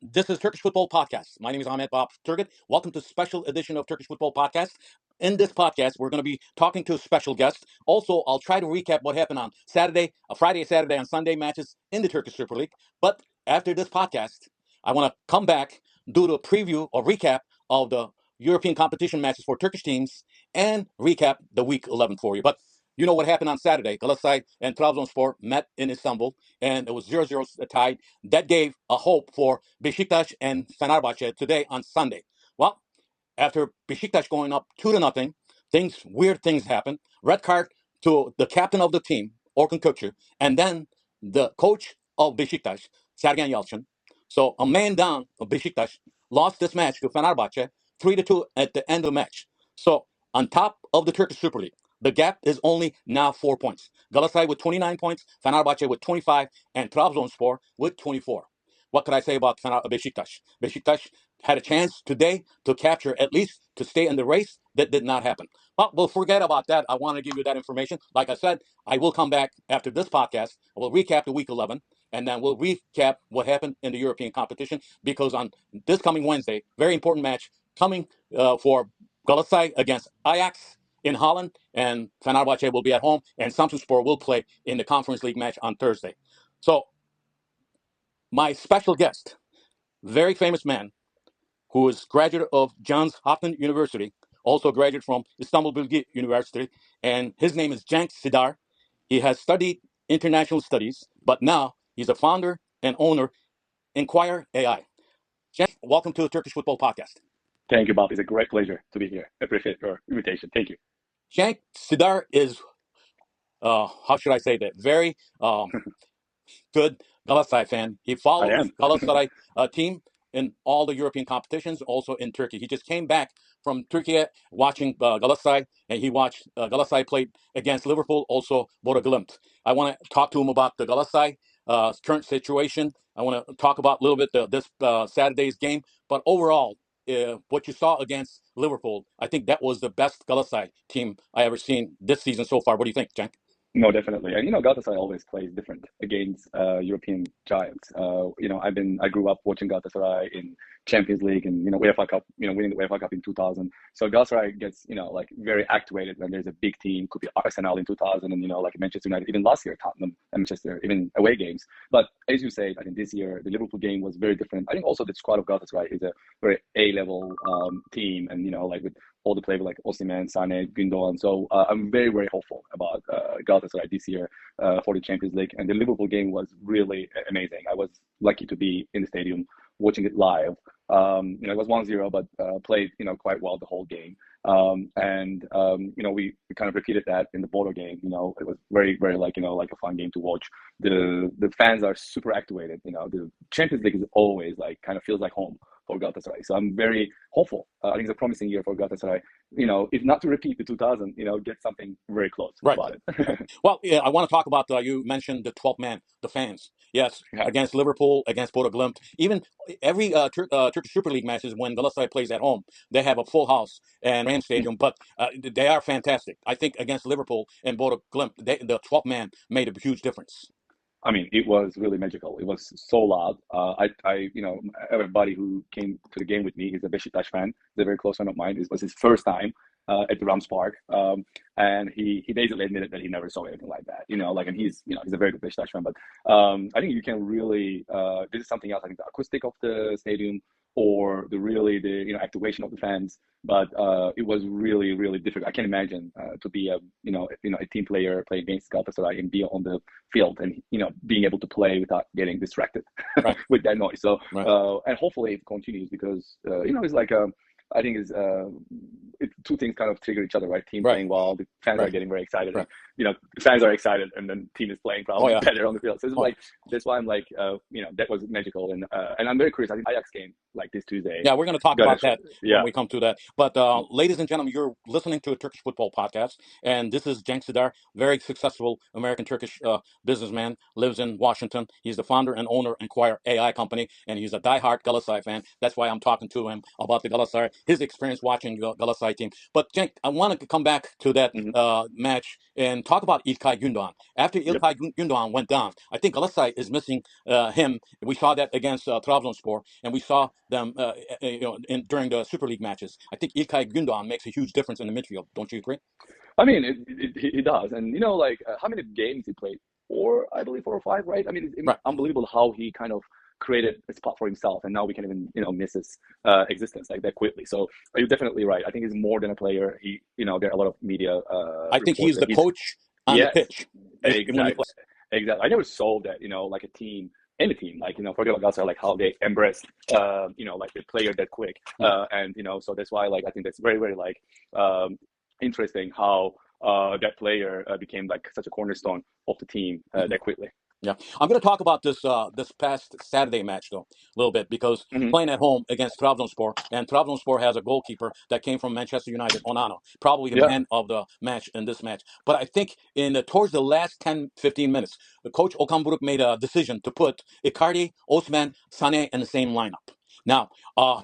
This is Turkish Football Podcast. My name is Ahmet Turgut. Welcome to special edition of Turkish Football Podcast. In this podcast, we're going to be talking to a special guest. Also, I'll try to recap what happened on Saturday, Friday, Saturday, and Sunday matches in the Turkish Super League. But after this podcast, I want to come back, do the preview or recap of the European competition matches for Turkish teams, and recap the Week 11 for you. But you know what happened on Saturday. Galatasaray and Trabzonspor met in Istanbul, and it was 0-0 tied. That gave a hope for Beşiktaş and Fenerbahçe today on Sunday. Well, after Beşiktaş going up 2-0, weird things happen. Red card to the captain of the team, Orkun Kökçü, and then the coach of Beşiktaş, Sergen Yalçın. So a man down of Beşiktaş lost this match to Fenerbahçe 3-2 at the end of the match. So on top of the Turkish Super League, the gap is only now 4 points. Galatasaray with 29 points, Fenerbahçe with 25, and Trabzonspor with 24. What could I say about Beşiktaş? Beşiktaş had a chance today to capture, at least to stay in the race. That did not happen. But we'll forget about that. I want to give you that information. Like I said, I will come back after this podcast. We'll recap the Week 11, and then we'll recap what happened in the European competition, because on this coming Wednesday, very important match coming for Galatasaray against Ajax in Holland, and Fenerbahçe will be at home, and Samsunspor will play in the Conference League match on Thursday. So my special guest, very famous man, who is graduate of Johns Hopkins University, also graduate from Istanbul Bilgi University, and his name is Cenk Sidar. He has studied international studies, but now he's a founder and owner Enquire AI. Cenk, welcome to the Turkish Football Podcast. Thank you, Bob. It's a great pleasure to be here. I appreciate your invitation. Thank you. Cenk Sidar is, how should I say that, very good Galatasaray fan. He I follows am. Galatasaray team in all the European competitions, also in Turkey. He just came back from Turkey watching Galatasaray, and he watched Galatasaray play against Liverpool, also Bodo Glimt. I want to talk to him about the Galatasaray current situation. I want to talk about a little bit this Saturday's game, but overall, what you saw against Liverpool, I think that was the best Galatasaray team I ever seen this season so far. What do you think, Cenk? No, definitely. And Galatasaray always plays different against European giants. I grew up watching Galatasaray in Champions League and UEFA Cup, winning the UEFA Cup in 2000. So Galatasaray gets like very activated when there's a big team. Could be Arsenal in 2000, and like Manchester United, even last year Tottenham and Manchester, even away games. But as you say, I think this year the Liverpool game was very different. I think also the squad of Galatasaray is a very A-level team, and with all the players like Osimhen, Sané, Gündoğan. So I'm very, very hopeful about Galatasaray this year for the Champions League. And the Liverpool game was really amazing. I was lucky to be in the stadium watching it live. It was 1-0, but played quite well the whole game. We kind of repeated that in the Bodo game. It was very, very like a fun game to watch. The fans are super activated. The Champions League is always kind of feels like home for Galatasaray. So I'm very hopeful. I think it's a promising year for Galatasaray. If not to repeat the 2000, get something very close about it. Well, yeah, I want to talk about, you mentioned the 12th man, the fans. Yes, Yeah. against Liverpool, against Bodo Glimt. Even every Turkish Super League matches, when Galatasaray plays at home, they have a full house and Ram Stadium, but they are fantastic. I think against Liverpool and Bodo Glimt, the 12th man made a huge difference. I mean, it was really magical. It was so loud. Everybody who came to the game with me is a Beşiktaş fan. He's a very close friend of mine. It was his first time at the Rams Park, and he basically admitted that he never saw anything like that. And he's a very good Beşiktaş fan. But I think you can really this is something else. I think the acoustic of the stadium, or the activation of the fans. But it was really, really difficult. I can't imagine to be a team player, play against Galatasaray and be on the field and being able to play without getting distracted Right. with that noise. So Right. and hopefully it continues, because it's like I think two things kind of trigger each other, right? Team Right. playing well, the fans Right. are getting very excited. Right. The fans are excited, and then team is playing probably yeah. better on the field. So it's Oh. that's why I'm that was magical, and I'm very curious. I think Ajax game this Tuesday. Yeah, we're going to talk about that Yeah. when we come to that. But ladies and gentlemen, you're listening to a Turkish Football Podcast, and this is Cenk Sidar, very successful American-Turkish businessman, lives in Washington. He's the founder and owner of Enquire AI company, and he's a diehard Galatasaray fan. That's why I'm talking to him about the Galatasaray, his experience watching the Galatasaray team. But Cenk, I want to come back to that match in talk about İlkay Gündoğan. After Yep. İlkay Gündoğan went down, I think Galatasaray is missing him. We saw that against Trabzonspor, and we saw them during the Super League matches. I think İlkay Gündoğan makes a huge difference in the midfield. Don't you agree? I mean, he does, and like how many games he played? Four, I believe, 4 or 5, right? I mean, it's Right. unbelievable how he kind of created a spot for himself, and now we can even miss his existence like that quickly. So you're definitely right. I think he's more than a player. He, there are a lot of media. I think he's the coach on the yes, pitch when he exactly, plays. exactly. I never saw that. Like a team. Any team, like forget about Galatasaray, like how they embrace, like the player that quick, and so that's why, like, I think that's very, very like interesting how that player became like such a cornerstone of the team that quickly. Yeah, I'm going to talk about this past Saturday match though a little bit because playing at home against Trabzonspor, and Trabzonspor has a goalkeeper that came from Manchester United, Onana, probably the Yeah. man of the match in this match. But I think towards the last 10-15 minutes, the coach Okan Buruk made a decision to put Icardi, Osman, Sané in the same lineup. Now,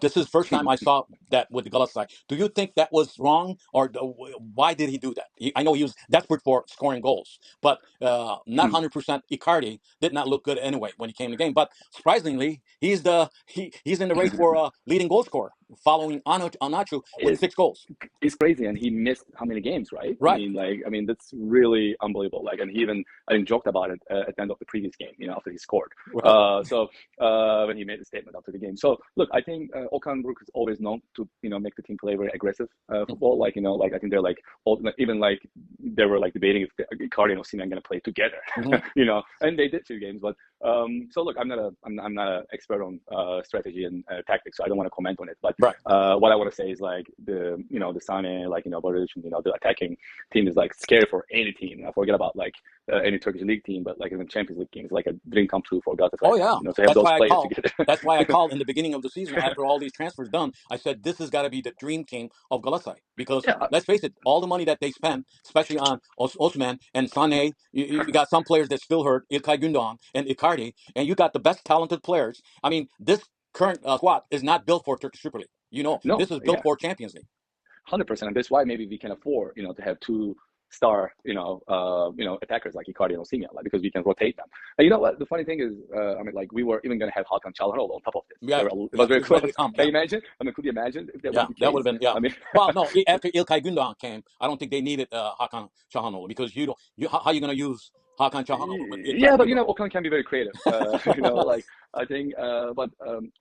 this is the first time I saw that with Galatasaray. Do you think that was wrong, or why did he do that? I know he was desperate for scoring goals, but not 100%. Icardi did not look good anyway when he came to the game. But surprisingly, he's in the race for leading goal scorer, following Anachu with 6 goals. It's crazy, and he missed how many games, right? Right. I mean, that's really unbelievable. Like, and he even joked about it at the end of the previous game, after he scored. Right. So when he made the statement after the game. So look, I think Okan Buruk is always known to make the team play very aggressive football. Like like I think they're like even like they were like debating if Icardi and Osimhen are going to play together. And they did 2 games. But so look, I'm not an expert on strategy and tactics, so I don't want to comment on it. But right. What I want to say is like the the Sané, like Barış, the attacking team is like scary for any team. I forget about like any Turkish league team, but like in the Champions League game, it's like a dream come true for Galatasaray. Oh yeah, to have those players together. That's why I called in the beginning of the season after all these transfers done. I said this has got to be the dream team of Galatasaray because let's face it, all the money that they spent, especially on Osman and Sané, you got some players that still hurt, İlkay Gündoğan and Icardi, and you got the best talented players. I mean, this current squad is not built for Turkish Super League. No, this is built for Champions League. 100%, and that's why maybe we can afford to have 2-star attackers like Icardi and Osimhen, like, because we can rotate them. And you know what? The funny thing is, I mean, like we were even gonna have Hakan Çalhanoğlu on top of this. Yeah, it was very close. Can you imagine? I mean, could you imagine if that that would have been I mean, well, no. After İlkay Gündoğan came, I don't think they needed Hakan Çalhanoğlu because how are you gonna use Hakan Çalhanoğlu? Yeah, but Okan can be very creative. Like I think, but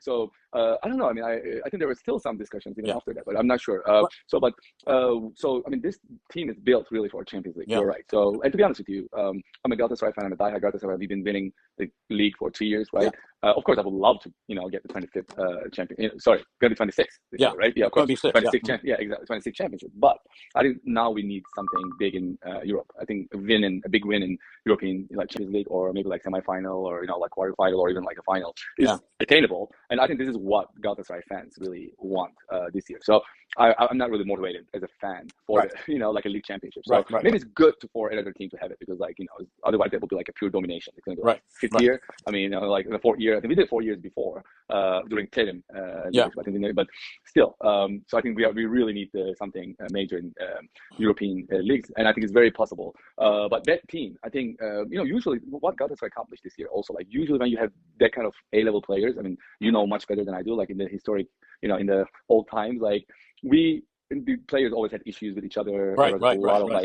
so I don't know. I mean, I think there were still some discussions even after that, but I'm not sure. So I mean, this team is built really for Champions League. You're right. So, and to be honest with you, I'm a Galatasaray fan. I'm a diehard Galatasaray. We've been winning the league for 2 years, right? Of course, I would love to, get the 25th champion. Sorry, going to be 26th. Yeah, right. Yeah, of course. 26. Yeah, exactly. 26 championship. But I think now we need something big in Europe. I think a big win in European like Champions League, or maybe like semi-final, or like quarterfinal, or even like a final is attainable. And I think this is what Galatasaray fans really want this year. So I'm not really motivated as a fan for like a league championship. So maybe it's good for another team to have it because like otherwise it will be like a pure domination. It's gonna be like 5th year. I mean, like the 4th year. I think we did 4 years before during Terim. But still, so I think we really need something major in European leagues, and I think it's very possible. But that team, I think, usually what Galatasaray accomplished this year also, like usually when you have that kind of A-level players, I mean, much better than I do, like in the historic, in the old times, like the players always had issues with each other. Right. Like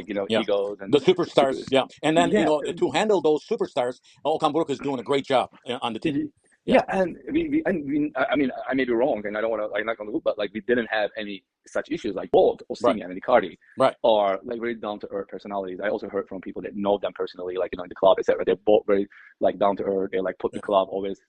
egos and the superstars. And then to handle those superstars, Okan Buruk is doing a great job on the team. Yeah, and I mean, I may be wrong, and I don't want to like knock on the wood, but like we didn't have any such issues like both Osimhen and Icardi are like very down to earth personalities. I also heard from people that know them personally, like in the club, etc. They're both very like down to earth. They like put the club always,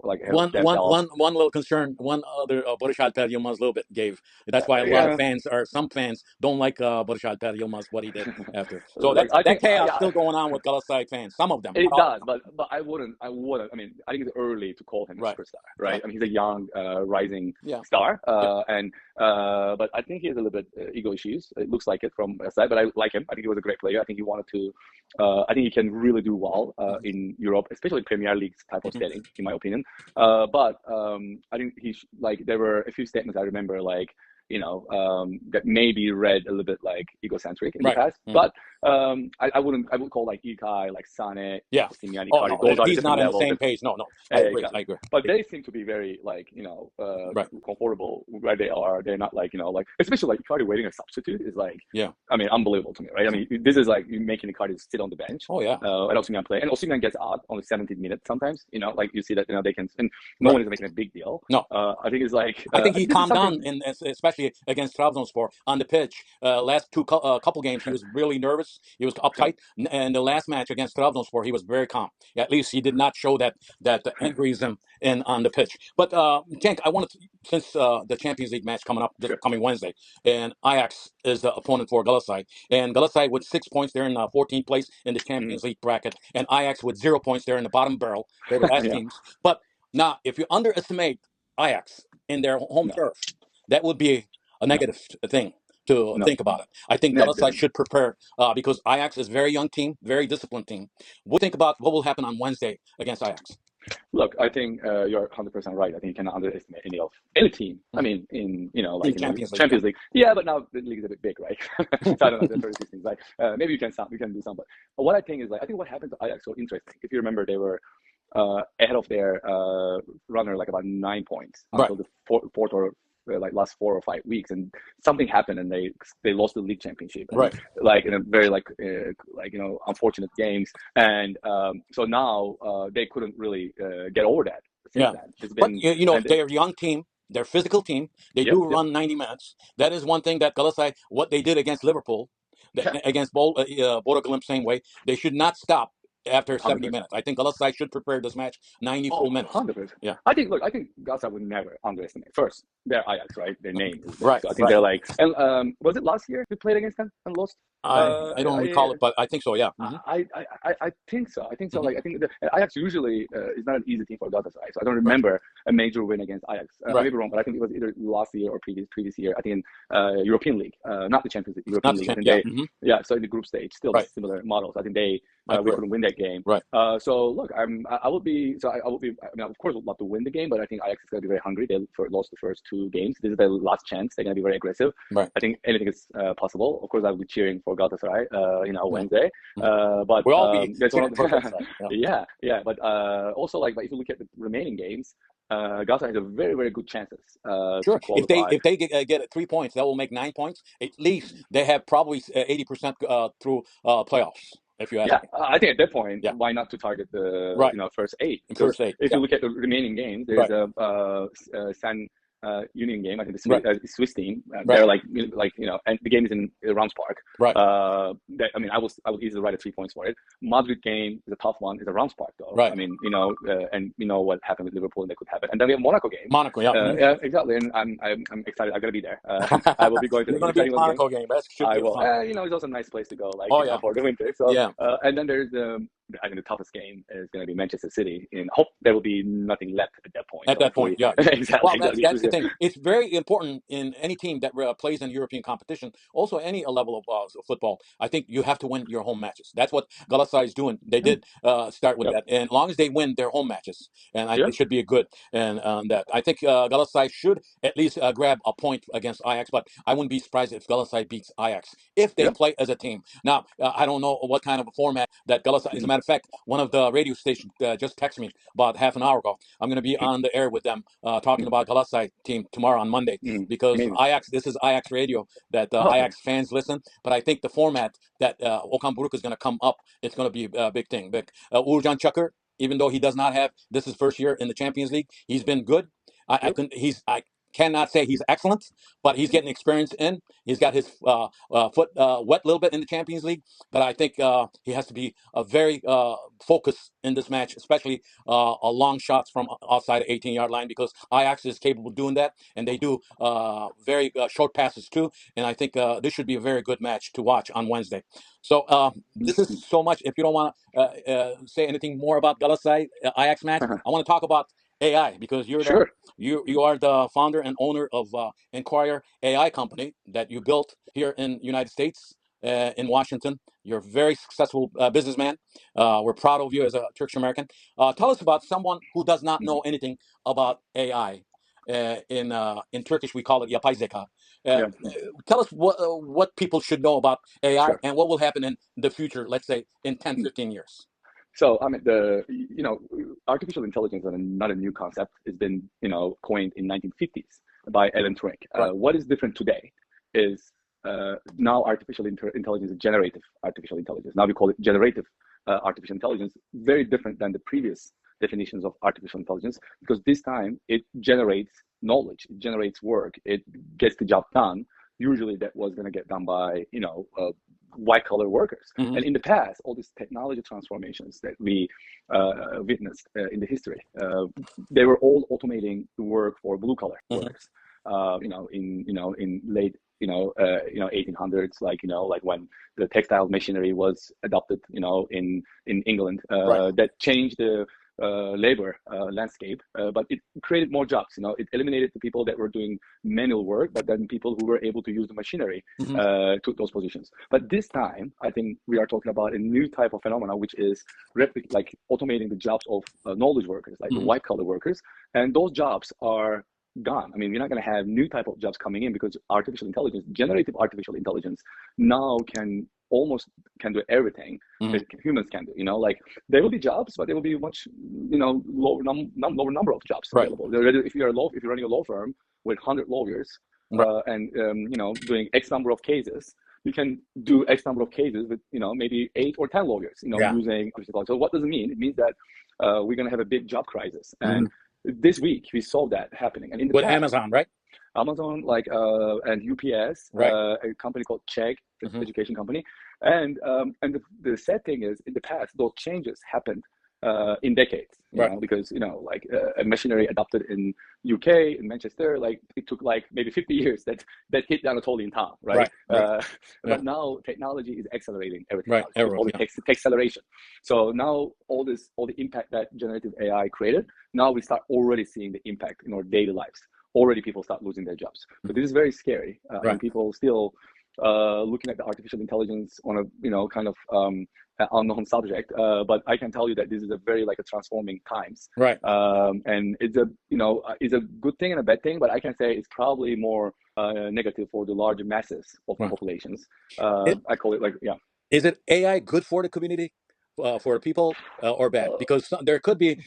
like one little concern. One other Barış Alper Yılmaz little bit gave. That's why a lot of some fans don't like Barış Alper Yılmaz what he did after. So like, that chaos still going on with Galatasaray fans. Some of them. It does, but I wouldn't. I mean, I think it's early to call him a superstar, right? I mean, he's a young, rising star, but I think he has a little bit ego issues. It looks like it from a side, but I like him. I think he was a great player. I think he wanted to. I think he can really do well in Europe, especially Premier League type of setting, in my opinion. But I think there were a few statements I remember, like that maybe read a little bit like egocentric in the past. But I would call like Ilkay, like Sane, Yeah. Osimhen, Oh Icardi. no, Those are the he's different not in the levels. same And page. No, no. I agree. I exactly. agree. But they seem to be very like Right. comfortable where they are. They're not like like especially like Icardi waiting a substitute is like Yeah. I mean unbelievable to me, right? I mean this is like you making Icardi sit on the bench. Oh yeah. And Osimhen play, and Osimhen gets out on the 17th minute sometimes. Like you see that they can, and no Right. one is making a big deal. No. I think it's like I think I he think this is calmed down, something. especially against Trabzonspor on the pitch. Last couple games, he was really nervous. He was uptight, and the last match against Trabzonspor, he was very calm. At least he did not show that angryism in on the pitch. But Cenk, I wanted to, since the Champions League match coming up this Sure. coming Wednesday, and Ajax is the opponent for Galatasaray, and Galatasaray with 6 points, they're in 14th place in the Mm, Champions League bracket, and Ajax with 0 points, they're in the bottom barrel. They're the last yeah. teams. But now, if you underestimate Ajax in their home No. turf, that would be a No. negative thing to No. think about it. I think Yeah. Galatasaray should prepare because Ajax is a very young team, very disciplined team. What do you think about what will happen on Wednesday against Ajax? Look, I think you're 100% right. I think you cannot underestimate any team. I Mm. mean, in In like in the Champions League, yeah. Champions League, yeah, but now the league is a bit big, right? So I don't know. The 36 teams, like maybe you can do some, but what I think is like I think what happened to Ajax so interesting. If you remember, they were ahead of their runner like about 9 points Right, until the fourth or like last 4 or 5 weeks, and something happened, and they lost the league championship, and right. like in a very unfortunate games, and so now they couldn't really get over that since Yeah. then. It's But been and they're a young team. They're a physical team. They yep, do yep, run 90 minutes. That is one thing that Galatasaray, what they did against Liverpool, yeah, against Bodo Glimt, same way. They should not stop after 70 100%. minutes. I think Galatasaray should prepare this match 90 Oh, full minutes. 100%. Yeah. I think Gaza would never underestimate. First, they're Ajax, right? Their name is there. Right, So I think right. they're like, and was it last year we played against them and lost? I don't recall it, but I think so. Yeah. Hmm. I think so. I think so. Hmm. Like I think Ajax usually is not an easy team for Galatasaray. So I don't remember a major win against Ajax. I Right. may be wrong, but I think it was either last year or previous year. I think in European League, not the Champions League, European Not the League. I same. think Yeah. they Hmm. so in the group stage, still Right. similar models. I think they I we agree. couldn't win that game. Right. So look, I will be I will be. I mean, of course, would love to win the game, but I think Ajax is going to be very hungry. They lost the first 2 games. This is their last chance. They're going to be very aggressive. Right. I think anything is possible. Of course, I'll be cheering for Galatasaray. Yeah. Wednesday. But We'll all be that's one of cheering for the Galatasaray. Yeah. yeah. But also like, but if you look at the remaining games, Galatasaray has a very very good chances to Sure. qualify. If they get 3 points, that will make 9 points. At least they have probably 80% through playoffs. If you ask Yeah, me. I think at that point, Yeah. why not to target the Right. first 8? In Because first eight. if Yeah. you look at the remaining games, there's Right. a San Union game. I think the Right. Swiss team. Right. They're like and the game is in Rams Park. Right. I mean, I would easily write a 3 points for it. Madrid game is a tough one. It's a Rams Park though. Right. I mean, and you know what happened with Liverpool, and that could happen. And then we have Monaco game. Monaco. Yeah. Yeah, exactly. And I'm excited. I'm gonna be there. I will be going to You're the going to be at England game. Monaco game. That should I be will. fun. It's also a nice place to go, like Oh yeah. for the winter. So Yeah. and then there's I think the toughest game is going to be Manchester City. And I hope there will be nothing left at that point. At So that point, yeah. exactly. Well, Exactly. that's the thing. It's very important in any team that plays in European competition, also any level of football. I think you have to win your home matches. That's what Galatasaray is doing. They did start with Yep. that, and as long as they win their home matches, and Yeah. it should be a good. And that I think Galatasaray should at least grab a point against Ajax. But I wouldn't be surprised if Galatasaray beats Ajax if they Yeah. play as a team. Now I don't know what kind of a format that Galatasaray. As a matter of fact, one of the radio stations just texted me about half an hour ago. I'm going to be on the air with them talking about Galatasaray team tomorrow on Monday because Amazing. Ajax. This is Ajax radio that Okay. Ajax fans listen. But I think the format that Okan Buruk is going to come up, it's going to be a big thing. But Uğurcan Çakır, even though he does not have this is first year in the Champions League, he's been good. Yep. I cannot say he's excellent, but he's getting experience in. He's got his foot wet a little bit in the Champions League, but I think he has to be very focused in this match, especially long shots from outside the 18-yard line, because Ajax is capable of doing that, and they do very short passes too. And I think this should be a very good match to watch on Wednesday. So this is so much. If you don't want to say anything more about Galatasaray Ajax match, I want to talk about AI because Sure. you are the founder and owner of Enquire AI company that you built here in United States in Washington. You're a very successful businessman. We're proud of you as a Turkish American. Tell us about someone who does not know anything about AI. In Turkish, we call it yapay zeka. Yeah, Tell us what people should know about AI sure. and what will happen in the future, let's say in 10, 15 years. So I mean, artificial intelligence is not a new concept. It's been coined in 1950s by Alan Turing. Right. What is different today is now artificial intelligence is generative artificial intelligence. Now we call it generative artificial intelligence. Very different than the previous definitions of artificial intelligence, because this time it generates knowledge, it generates work, it gets the job done. Usually that was going to get done by white collar workers. Mm-hmm. And in the past, all these technology transformations that we witnessed in the history, they were all automating the work for blue collar workers. In late 1800s, like when the textile machinery was adopted, in England, Right. that changed the labor landscape, but it created more jobs. It eliminated the people that were doing manual work, but then people who were able to use the machinery took those positions. But this time, I think we are talking about a new type of phenomena, which is like automating the jobs of knowledge workers, like the white collar workers, and those jobs are gone. I mean, we're not going to have new type of jobs coming in, because artificial intelligence, generative artificial intelligence, now can do everything that humans can do. Like there will be jobs, but there will be much lower number of jobs available. If you're running a law firm with 100 lawyers, and doing X number of cases, you can do X number of cases with maybe 8 or 10 lawyers using artificial intelligence. So what does it mean? It means that we're going to have a big job crisis. And this week we saw that happening. And in the with past, Amazon, right? Amazon, and UPS, a company called Chegg, education company, and the sad thing is, in the past, those changes happened in decades, because a machinery adopted in UK, in Manchester, like it took like maybe 50 years that hit Anatolian town, right? But now technology is accelerating everything. All the acceleration. So now all the impact that generative AI created, now we start already seeing the impact in our daily lives. Already people start losing their jobs. So this is very scary. And people still looking at the artificial intelligence on a kind of unknown subject. But I can tell you that this is a very a transforming times. And it's a good thing and a bad thing, but I can say it's probably more negative for the large masses of populations. I call it Is it AI good for the community? For people, or bad? Because there could be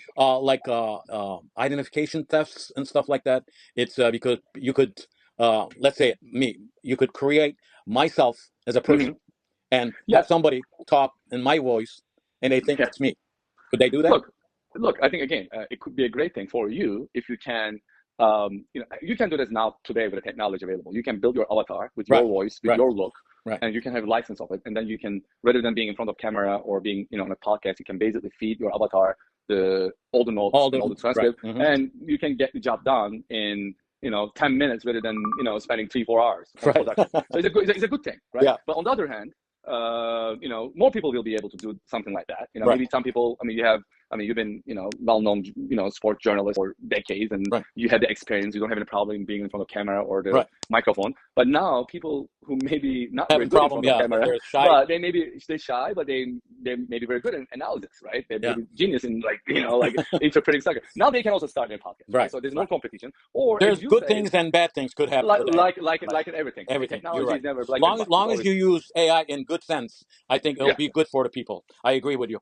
identification thefts and stuff like that. It's because you could, let's say you could create myself as a person and have somebody talk in my voice, and they think it's me. Could they do that? Look, I think again, it could be a great thing for you if you can. You can do this now today with the technology available. You can build your avatar with your voice, with your look, and you can have a license of it. And then you can, rather than being in front of camera or being on a podcast, you can basically feed your avatar all the notes, all the transcript, and you can get the job done in 10 minutes rather than spending 3-4 hours on production. So it's a good thing, right? But on the other hand, more people will be able to do something like that. Maybe some people. You've been well-known sports journalist for decades, and you had the experience. You don't have any problem being in front of camera or the microphone. But now people who maybe not very good in front of camera, but they're shy, but they may be very good in analysis, right? They're maybe genius in interpreting soccer. Now they can also start their podcast. So there's no competition. Or there's good things and bad things could happen. Like in everything. Technology is never black and white. Long as you use AI in good sense, I think it'll be good for the people. I agree with you.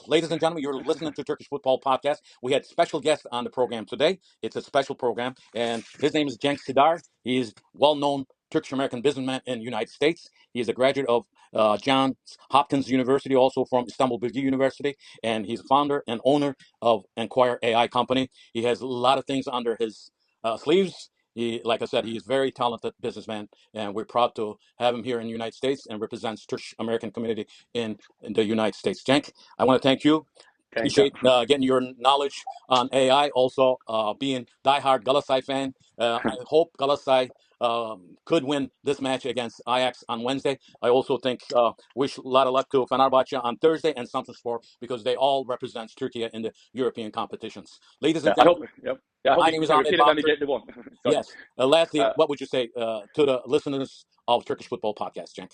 Ladies and gentlemen, you're listening to Turkish Football Podcast. We had special guests on the program today. It's a special program, and his name is Cenk Sidar. He is well-known Turkish-American businessman in the United States. He is a graduate of Johns Hopkins University, also from Istanbul Bilgi University, and he's a founder and owner of Enquire AI company. He has a lot of things under his sleeves. Like I said, he is a very talented businessman, and we're proud to have him here in the United States and represents Turkish-American community in the United States. Cenk, I want to thank you. Appreciate getting your knowledge on AI. Also, being diehard Galatasaray fan. I hope Galatasaray could win this match against Ajax on Wednesday. I also think wish a lot of luck to Fenerbahce on Thursday and Samsunspor, because they all represent Turkey in the European competitions. Ladies and gentlemen, Yeah, I hope My you, name you is can Ahmet repeat it when we Bopter. get the one. Sorry. Yes. Lastly, Uh, what would you say to the listeners of Turkish Football Podcast, Cenk?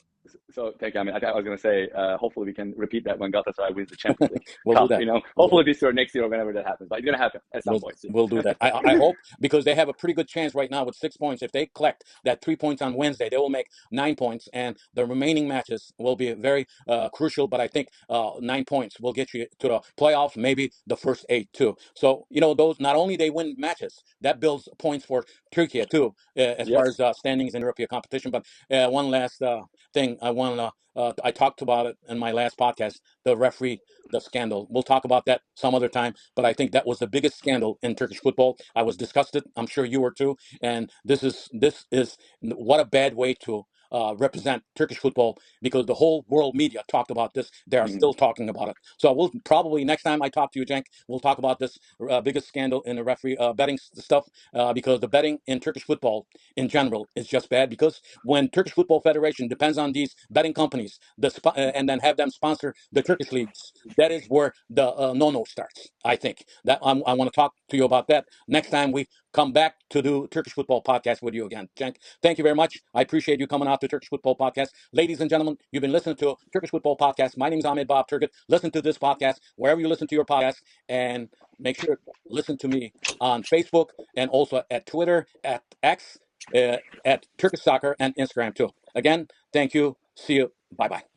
so thank you. I mean, I was going to say, hopefully we can repeat that when Galatasaray wins the Champions League We'll do Cup. that. We'll do Hopefully that. this year, next year, or whenever that happens. But it's going to happen at some We'll point soon. we'll do that. I hope, because they have a pretty good chance right now with 6 points. If they collect that 3 points on Wednesday, they will make 9 points, and the remaining matches will be very crucial. But I think 9 points will get you to the playoffs, maybe the first eight too. So those, not only they win matches, that builds points for Turkey too, as far Yes. as standings in European competition. But one last thing I want to. I talked about it in my last podcast, the referee, the scandal. We'll talk about that some other time, but I think that was the biggest scandal in Turkish football. I was disgusted. I'm sure you were too. And this is what a bad way to represent Turkish football, because the whole world media talked about this. They are Hmm. still talking about it. So we'll probably, next time I talk to you, Cenk, we'll talk about this biggest scandal in the referee betting stuff, because the betting in Turkish football in general is just bad. Because when Turkish Football Federation depends on these betting companies, and then have them sponsor the Turkish leagues, that is where the no-no starts. I think that I want to talk to you about that next time we come back to do Turkish Football Podcast with you again. Cenk, thank you very much. I appreciate you coming out to Turkish Football Podcast. Ladies and gentlemen, you've been listening to Turkish Football Podcast. My name is Ahmet Bob Turgut. Listen to this podcast wherever you listen to your podcast, and make sure to listen to me on Facebook, and also at Twitter, at X, at Turkish Soccer, and Instagram too. Again, thank you. See you. Bye bye.